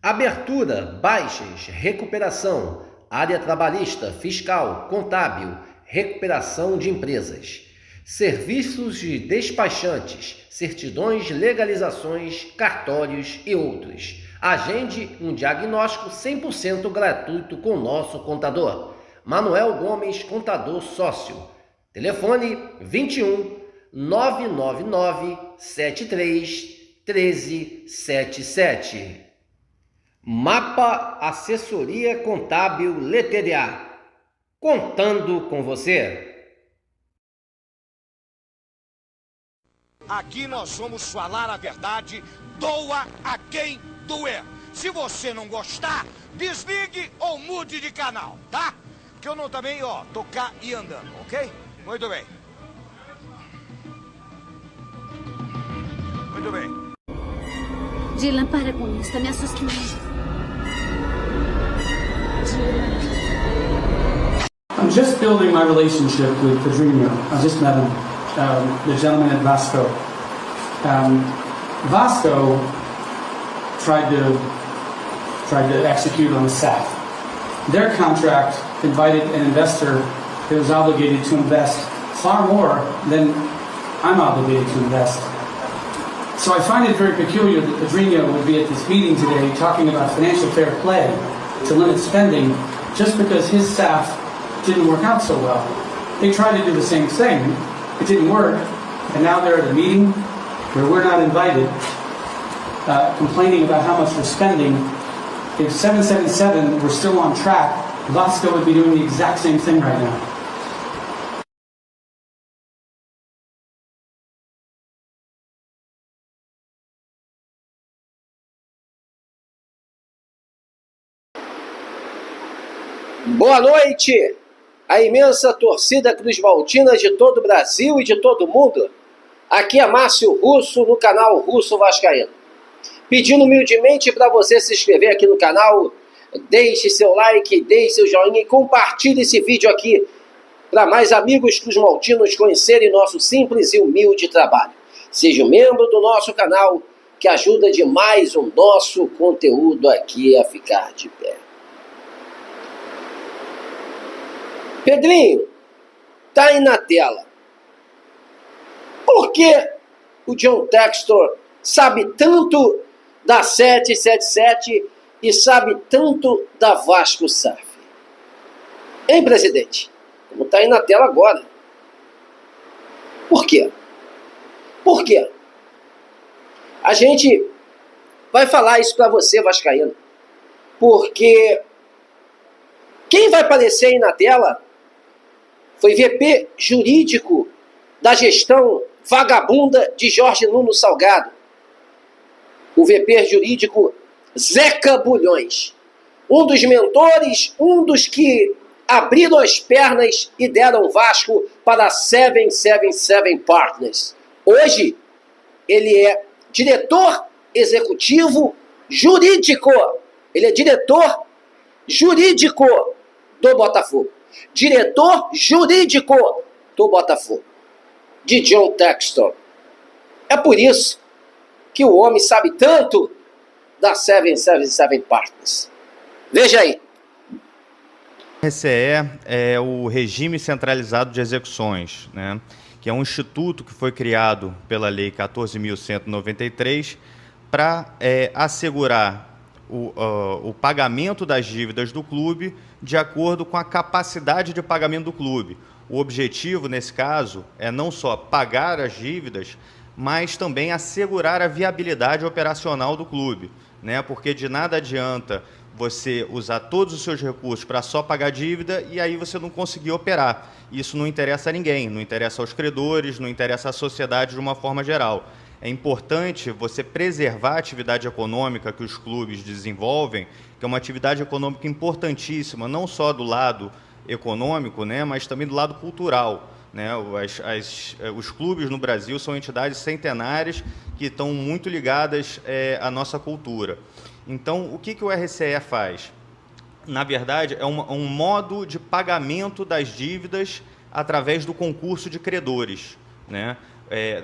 Abertura, baixas, recuperação, área trabalhista, fiscal, contábil, recuperação de empresas. Serviços de despachantes, certidões, legalizações, cartórios e outros. Agende um diagnóstico 100% gratuito com nosso contador. Manuel Gomes, contador sócio. Telefone 21 999 73 1377. Mapa Assessoria Contábil LTDA. Contando com você. Aqui nós vamos falar a verdade, doa a quem doer. Se você não gostar, desligue ou mude de canal, tá? Que eu não também, tocar e andando, ok? Muito bem. Muito bem. Dylan, para com isso, tá me assustando. Dylan. I'm just building my relationship with Pedrinho. I just met him, the gentleman at Vasco. Vasco tried to execute on the SAF. Their contract invited an investor that was obligated to invest far more than I'm obligated to invest. So I find it very peculiar that Pedrinho would be at this meeting today talking about financial fair play to limit spending just because his staff didn't work out so well. They tried to do the same thing, it didn't work, and now they're at a meeting where we're not invited, complaining about how much we're spending. If 777 were still on track, Vasco would be doing the exact same thing right now. Boa noite, a imensa torcida cruzmaltina de todo o Brasil e de todo o mundo. Aqui é Márcio Russo, no canal Russo Vascaíno. Pedindo humildemente para você se inscrever aqui no canal, deixe seu like, deixe seu joinha e compartilhe esse vídeo aqui para mais amigos cruzmaltinos conhecerem nosso simples e humilde trabalho. Seja um membro do nosso canal, que ajuda demais o nosso conteúdo aqui a ficar de pé. Pedrinho, tá aí na tela. Por que o John Textor sabe tanto da 777 e sabe tanto da Vasco SAF? Hein, presidente? Como tá aí na tela agora. Por quê? Por quê? A gente vai falar isso para você, vascaíno. Porque quem vai aparecer aí na tela foi VP jurídico da gestão vagabunda de Jorge Nuno Salgado. O VP jurídico Zeca Bulhões. Um dos mentores, um dos que abriram as pernas e deram Vasco para a 777 Partners. Hoje, ele é diretor executivo jurídico. Ele é diretor jurídico do Botafogo. Diretor jurídico do Botafogo, de John Textor. É por isso que o homem sabe tanto da 777 Partners. Veja aí. O RCE é o Regime Centralizado de Execuções, né? Que é um instituto que foi criado pela Lei 14.193 para assegurar o pagamento das dívidas do clube de acordo com a capacidade de pagamento do clube. O objetivo, nesse caso, é não só pagar as dívidas, mas também assegurar a viabilidade operacional do clube, né? Porque de nada adianta você usar todos os seus recursos para só pagar dívida e aí você não conseguir operar. Isso não interessa a ninguém, não interessa aos credores, não interessa à sociedade de uma forma geral. É importante você preservar a atividade econômica que os clubes desenvolvem, que é uma atividade econômica importantíssima, não só do lado econômico, né, mas também do lado cultural, né? Os clubes no Brasil são entidades centenárias que estão muito ligadas à nossa cultura. Então, o que o RCE faz? Na verdade, é um modo de pagamento das dívidas através do concurso de credores, né?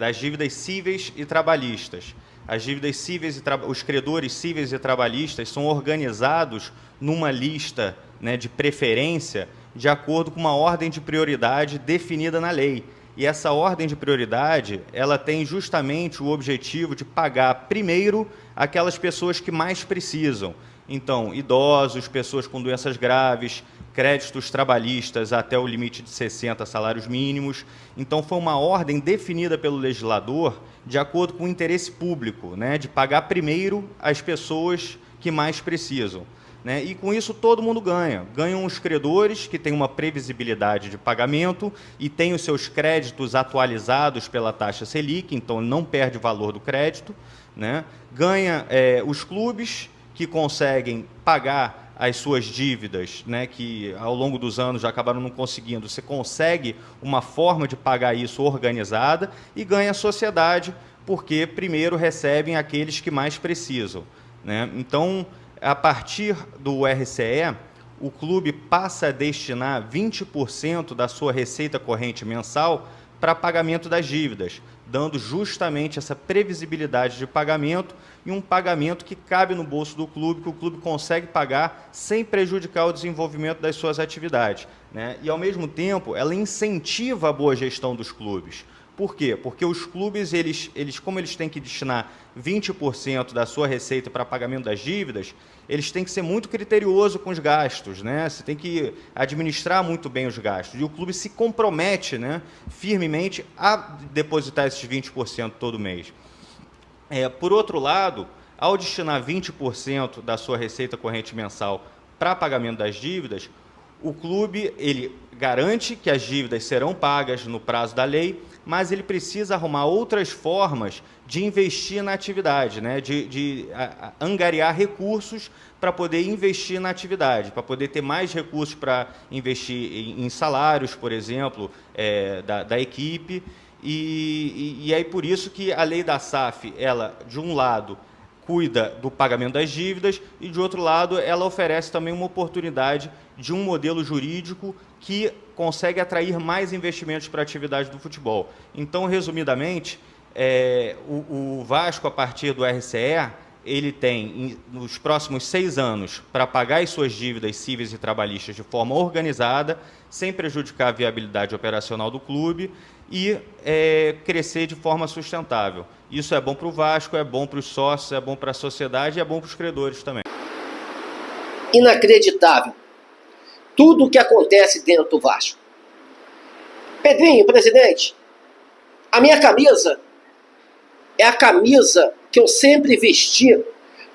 Das dívidas cíveis e trabalhistas. As dívidas cíveis e os credores cíveis e trabalhistas são organizados numa lista, né, de preferência de acordo com uma ordem de prioridade definida na lei. E essa ordem de prioridade, ela tem justamente o objetivo de pagar primeiro aquelas pessoas que mais precisam. Então, idosos, pessoas com doenças graves, créditos trabalhistas até o limite de 60 salários mínimos. Então, foi uma ordem definida pelo legislador de acordo com o interesse público, né, de pagar primeiro as pessoas que mais precisam. Né? E com isso todo mundo ganha. Ganham os credores, que têm uma previsibilidade de pagamento e têm os seus créditos atualizados pela taxa Selic, então não perde o valor do crédito. Né? Ganha os clubes, que conseguem pagar as suas dívidas, né, que ao longo dos anos já acabaram não conseguindo. Você consegue uma forma de pagar isso organizada, e ganha a sociedade, porque primeiro recebem aqueles que mais precisam. Né? Então, a partir do RCE, o clube passa a destinar 20% da sua receita corrente mensal para pagamento das dívidas, dando justamente essa previsibilidade de pagamento e um pagamento que cabe no bolso do clube, que o clube consegue pagar sem prejudicar o desenvolvimento das suas atividades. Né? E, ao mesmo tempo, ela incentiva a boa gestão dos clubes. Por quê? Porque os clubes, como eles têm que destinar 20% da sua receita para pagamento das dívidas, eles têm que ser muito criterioso com os gastos, né? Você tem que administrar muito bem os gastos. E o clube se compromete, né, firmemente a depositar esses 20% todo mês. Por outro lado, ao destinar 20% da sua receita corrente mensal para pagamento das dívidas, o clube ele garante que as dívidas serão pagas no prazo da lei, mas ele precisa arrumar outras formas de investir na atividade, né? de angariar recursos para poder investir na atividade, para poder ter mais recursos para investir em salários, por exemplo, da equipe. E é por isso que a lei da SAF, ela, de um lado, cuida do pagamento das dívidas e, de outro lado, ela oferece também uma oportunidade de um modelo jurídico que consegue atrair mais investimentos para a atividade do futebol. Então, resumidamente, o Vasco, a partir do RCE, ele tem, nos próximos 6 anos, para pagar as suas dívidas cíveis e trabalhistas de forma organizada, sem prejudicar a viabilidade operacional do clube e crescer de forma sustentável. Isso é bom para o Vasco, é bom para os sócios, é bom para a sociedade e é bom para os credores também. Inacreditável tudo o que acontece dentro do Vasco. Pedrinho, presidente, a minha camisa é a camisa que eu sempre vesti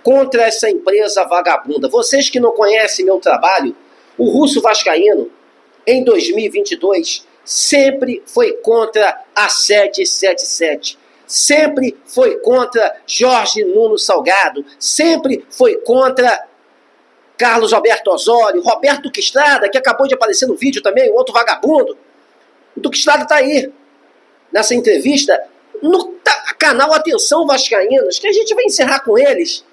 contra essa empresa vagabunda. Vocês que não conhecem meu trabalho, o Russo Vascaíno, em 2022, sempre foi contra a 777. Sempre foi contra Jorge Nuno Salgado. Sempre foi contra Carlos Alberto Osório, Roberto Duque Estrada, que acabou de aparecer no vídeo também, o outro vagabundo. O Duque Estrada está aí, nessa entrevista, no canal Atenção Vascaínos, que a gente vai encerrar com eles.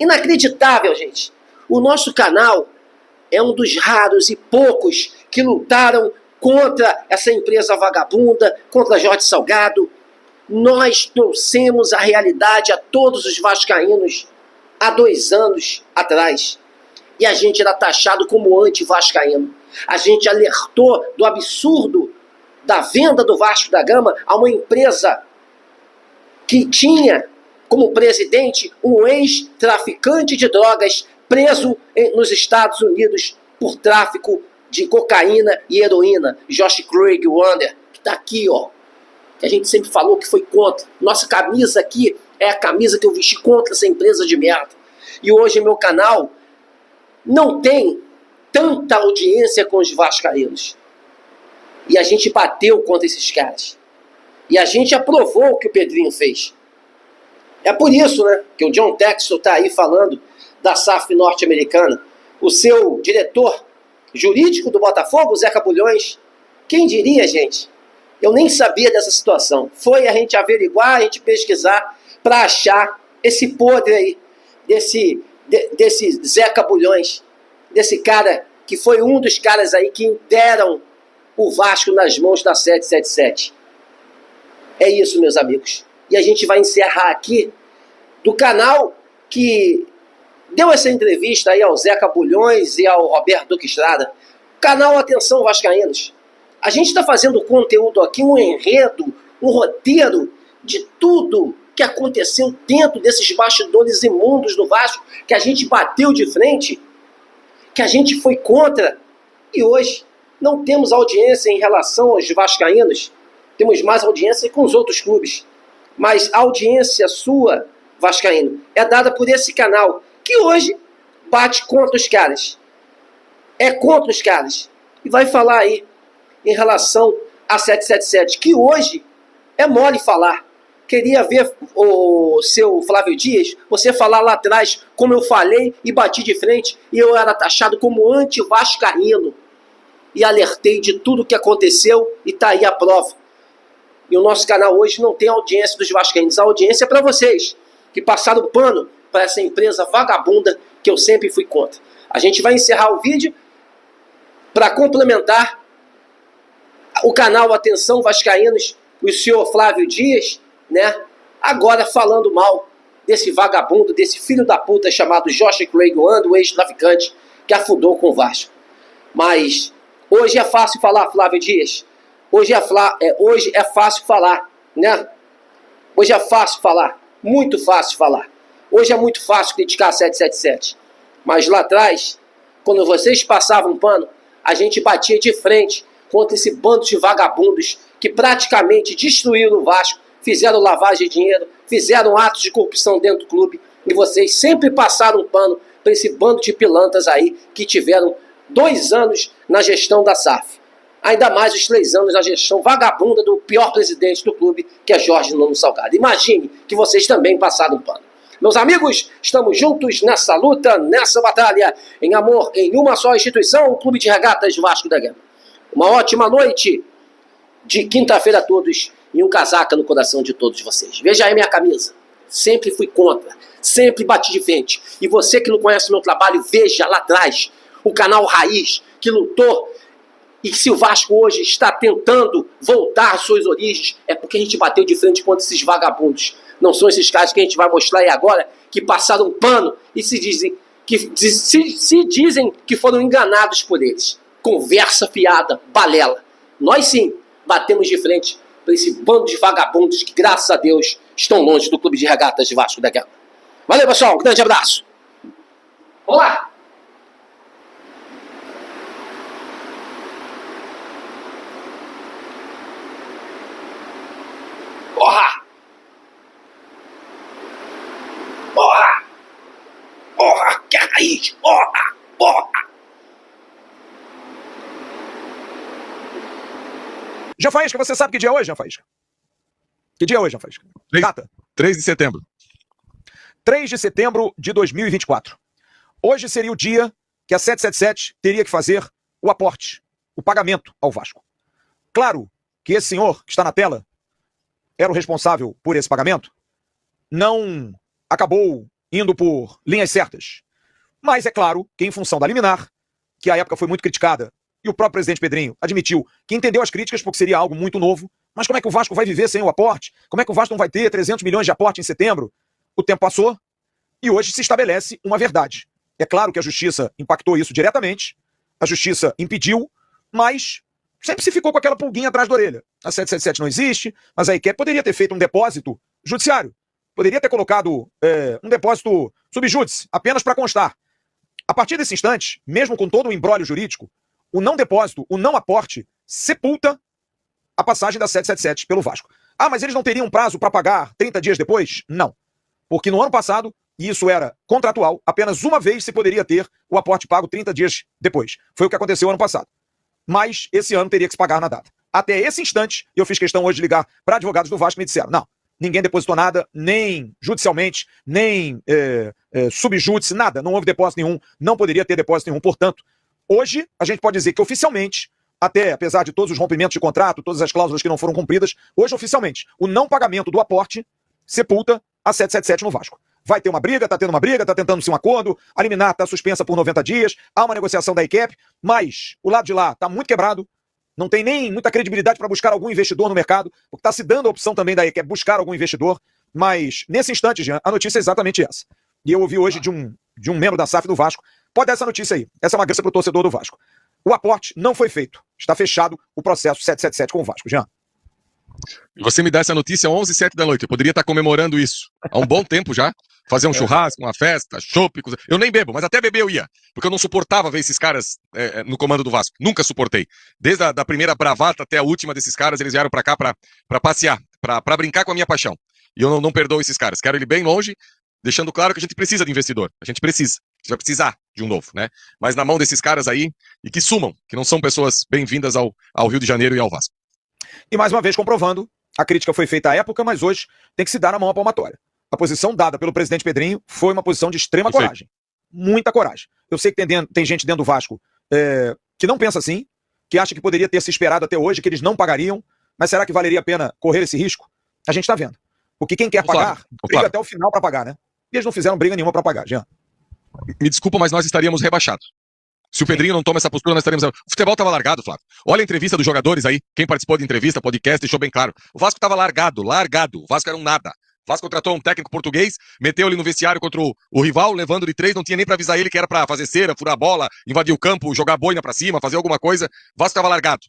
Inacreditável, gente. O nosso canal é um dos raros e poucos que lutaram contra essa empresa vagabunda, contra Jorge Salgado. Nós trouxemos a realidade a todos os vascaínos há 2 anos atrás. E a gente era taxado como anti-vascaíno. A gente alertou do absurdo da venda do Vasco da Gama a uma empresa que tinha como presidente um ex-traficante de drogas preso nos Estados Unidos por tráfico de cocaína e heroína, Josh Craig Wander, que está aqui, ó, que a gente sempre falou que foi contra. Nossa camisa aqui é a camisa que eu vesti contra essa empresa de merda. E hoje meu canal não tem tanta audiência com os vascaínos. E a gente bateu contra esses caras. E a gente aprovou o que o Pedrinho fez. É por isso, né, que o John Textor está aí falando da SAF norte-americana. O seu diretor jurídico do Botafogo, Zeca Bulhões, quem diria, gente? Eu nem sabia dessa situação. Foi a gente averiguar, a gente pesquisar para achar esse podre aí, desse Zeca Bulhões, desse cara que foi um dos caras aí que deram o Vasco nas mãos da 777. É isso, meus amigos. E a gente vai encerrar aqui do canal que deu essa entrevista aí ao Zeca Bulhões e ao Roberto Duque Estrada. Canal Atenção Vascaínos. A gente está fazendo conteúdo aqui, um enredo, um roteiro de tudo que aconteceu dentro desses bastidores imundos do Vasco, que a gente bateu de frente, que a gente foi contra, e hoje não temos audiência em relação aos vascaínos, temos mais audiência com os outros clubes, mas a audiência sua, vascaíno, é dada por esse canal, que hoje bate contra os caras, é contra os caras, e vai falar aí em relação a 777, que hoje é mole falar. Queria ver o seu Flávio Dias, você falar lá atrás como eu falei e bati de frente e eu era taxado como anti-vascaíno. E alertei de tudo que aconteceu e tá aí a prova. E o nosso canal hoje não tem audiência dos vascaínos. A audiência é para vocês, que passaram pano para essa empresa vagabunda que eu sempre fui contra. A gente vai encerrar o vídeo para complementar o canal Atenção Vascaínos, o senhor Flávio Dias, né? Agora falando mal desse vagabundo, desse filho da puta chamado Josh Craig One, o ex-traficante que afundou com o Vasco. Mas hoje é fácil falar, Flávio Dias. Hoje é fácil falar, né? Hoje é fácil falar, muito fácil falar. Hoje é muito fácil criticar a 777. Mas lá atrás, quando vocês passavam pano, a gente batia de frente contra esse bando de vagabundos que praticamente destruíram o Vasco, fizeram lavagem de dinheiro, fizeram atos de corrupção dentro do clube, e vocês sempre passaram um pano para esse bando de pilantras aí que tiveram 2 anos na gestão da SAF. Ainda mais os 3 anos na gestão vagabunda do pior presidente do clube, que é Jorge Nuno Salgado. Imagine que vocês também passaram um pano. Meus amigos, estamos juntos nessa luta, nessa batalha, em amor, em uma só instituição, o Clube de Regatas Vasco da Gama. Uma ótima noite de quinta-feira a todos e um casaca no coração de todos vocês. Veja aí minha camisa. Sempre fui contra, sempre bati de frente. E você que não conhece o meu trabalho, veja lá atrás o canal Raiz, que lutou. E se o Vasco hoje está tentando voltar às suas origens, é porque a gente bateu de frente contra esses vagabundos. Não são esses caras que a gente vai mostrar aí agora, que passaram um pano e se dizem que foram enganados por eles. Conversa fiada, balela. Nós sim batemos de frente para esse bando de vagabundos que, graças a Deus, estão longe do Clube de Regatas de Vasco da Gama. Valeu, pessoal. Um grande abraço. Vamos lá. Porra! Porra! Porra! Que é raiz! Porra! Porra! Jean Faísca, você sabe que dia é hoje, Jean Faísca? Que dia é hoje, Jean Faísca? Data? 3 de setembro. 3 de setembro de 2024. Hoje seria o dia que a 777 teria que fazer o aporte, o pagamento ao Vasco. Claro que esse senhor que está na tela era o responsável por esse pagamento, não acabou indo por linhas certas. Mas é claro que em função da liminar, que à época foi muito criticada, e o próprio presidente Pedrinho admitiu que entendeu as críticas porque seria algo muito novo. Mas como é que o Vasco vai viver sem o aporte? Como é que o Vasco não vai ter 300 milhões de aporte em setembro? O tempo passou e hoje se estabelece uma verdade. É claro que a justiça impactou isso diretamente, a justiça impediu, mas sempre se ficou com aquela pulguinha atrás da orelha. A 777 não existe, mas a IQEP poderia ter feito um depósito judiciário. Poderia ter colocado um depósito subjúdice, apenas para constar. A partir desse instante, mesmo com todo o imbróglio jurídico, o não depósito, o não aporte, sepulta a passagem da 777 pelo Vasco. Ah, mas eles não teriam prazo para pagar 30 dias depois? Não. Porque no ano passado, e isso era contratual, apenas uma vez se poderia ter o aporte pago 30 dias depois. Foi o que aconteceu ano passado. Mas esse ano teria que se pagar na data. Até esse instante, eu fiz questão hoje de ligar para advogados do Vasco e me disseram, não, ninguém depositou nada, nem judicialmente, nem subjúdice, nada, não houve depósito nenhum, não poderia ter depósito nenhum. Portanto, hoje a gente pode dizer que oficialmente, até apesar de todos os rompimentos de contrato, todas as cláusulas que não foram cumpridas, hoje oficialmente, o não pagamento do aporte sepulta a 777 no Vasco. Vai ter uma briga, tá tendo uma briga, tá tentando-se um acordo, a liminar tá suspensa por 90 dias, há uma negociação da IQEP, mas o lado de lá tá muito quebrado, não tem nem muita credibilidade para buscar algum investidor no mercado, porque tá se dando a opção também da IQEP buscar algum investidor, Mas, nesse instante, Jean, a notícia é exatamente essa. E eu ouvi hoje de um membro da SAF do Vasco. Pode dar essa notícia aí. Essa é uma graça para o torcedor do Vasco. O aporte não foi feito. Está fechado o processo 777 com o Vasco, Jean. Você me dá essa notícia às 11h07 da noite. Eu poderia estar comemorando isso há um bom tempo já. Fazer um churrasco, uma festa, chopp. Eu nem bebo, mas até beber eu ia. Porque eu não suportava ver esses caras no comando do Vasco. Nunca suportei. Desde a primeira bravata até a última desses caras, eles vieram pra cá pra passear, pra brincar com a minha paixão. E eu não perdoo esses caras. Quero ele bem longe, deixando claro que a gente precisa de investidor. A gente precisa. A gente vai precisar de um novo, né? Mas na mão desses caras aí, e que sumam, que não são pessoas bem-vindas ao Rio de Janeiro e ao Vasco. E mais uma vez comprovando, a crítica foi feita à época, mas hoje tem que se dar a mão à palmatória. A posição dada pelo presidente Pedrinho foi uma posição de extrema coragem. Muita coragem. Eu sei que tem gente dentro do Vasco que não pensa assim, que acha que poderia ter se esperado até hoje, que eles não pagariam, mas será que valeria a pena correr esse risco? A gente está vendo. Porque quem quer pagar, briga até o final para pagar, né? E eles não fizeram briga nenhuma para pagar, Jean. Me desculpa, mas nós estaríamos rebaixados. Se o Pedrinho não toma essa postura, nós estaríamos... O futebol estava largado, Flávio. Olha a entrevista dos jogadores aí. Quem participou de entrevista, podcast, deixou bem claro. O Vasco estava largado. O Vasco era um nada. O Vasco contratou um técnico português, meteu ele no vestiário contra o rival, levando de 3, não tinha nem pra avisar ele que era pra fazer cera, furar a bola, invadir o campo, jogar boina pra cima, fazer alguma coisa. O Vasco estava largado.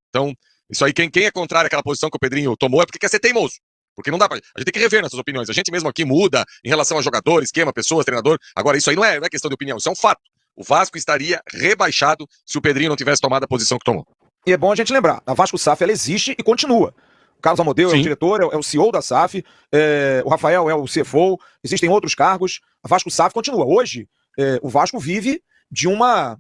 Então, isso aí, quem é contrário àquela posição que o Pedrinho tomou é porque quer ser teimoso. Porque não dá pra... A gente tem que rever nossas opiniões. A gente mesmo aqui muda em relação a jogador, esquema, pessoas, treinador. Agora, isso aí não é questão de opinião, isso é um fato. O Vasco estaria rebaixado se o Pedrinho não tivesse tomado a posição que tomou. E é bom a gente lembrar, a Vasco SAF ela existe e continua. O Carlos Amodeu é o diretor, é o CEO da SAF, o Rafael é o CFO, existem outros cargos, a Vasco SAF continua. Hoje, o Vasco vive de uma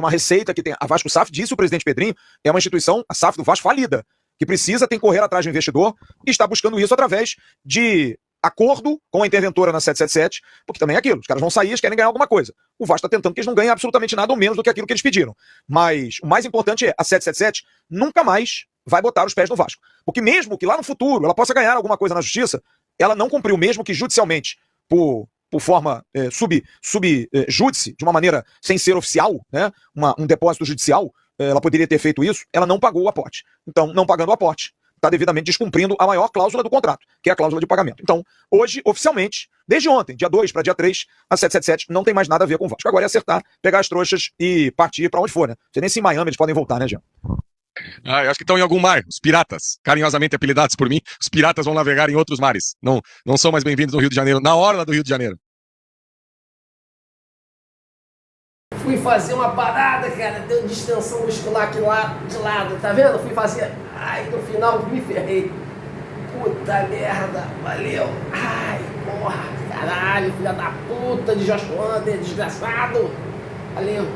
receita que tem. A Vasco SAF, disse o presidente Pedrinho, é uma instituição, a SAF do Vasco, falida, que tem que correr atrás do investidor e está buscando isso através de acordo com a interventora na 777, porque também é aquilo, os caras vão sair, eles querem ganhar alguma coisa. O Vasco está tentando que eles não ganhem absolutamente nada ou menos do que aquilo que eles pediram. Mas o mais importante é, a 777 nunca mais vai botar os pés no Vasco. Porque mesmo que lá no futuro ela possa ganhar alguma coisa na justiça, ela não cumpriu, mesmo que judicialmente, por forma sub-júdice, de uma maneira sem ser oficial, né, um depósito judicial, ela poderia ter feito isso, ela não pagou o aporte. Então, não pagando o aporte, está devidamente descumprindo a maior cláusula do contrato, que é a cláusula de pagamento. Então, hoje, oficialmente, desde ontem, dia 2 para dia 3, a 777 não tem mais nada a ver com o Vasco. Agora é acertar, pegar as trouxas e partir para onde for, né? Não sei nem se em Miami eles podem voltar, né, Jean? Eu acho que estão em algum mar, os piratas, carinhosamente apelidados por mim, os piratas vão navegar em outros mares. Não são mais bem-vindos no Rio de Janeiro, na orla do Rio de Janeiro. Fui fazer uma parada, cara, deu distensão muscular aqui lá de lado, tá vendo? Fui fazer, ai, no final me ferrei. Puta merda, valeu. Ai, porra, caralho, filha da puta de Josh Wander, desgraçado. Valeu.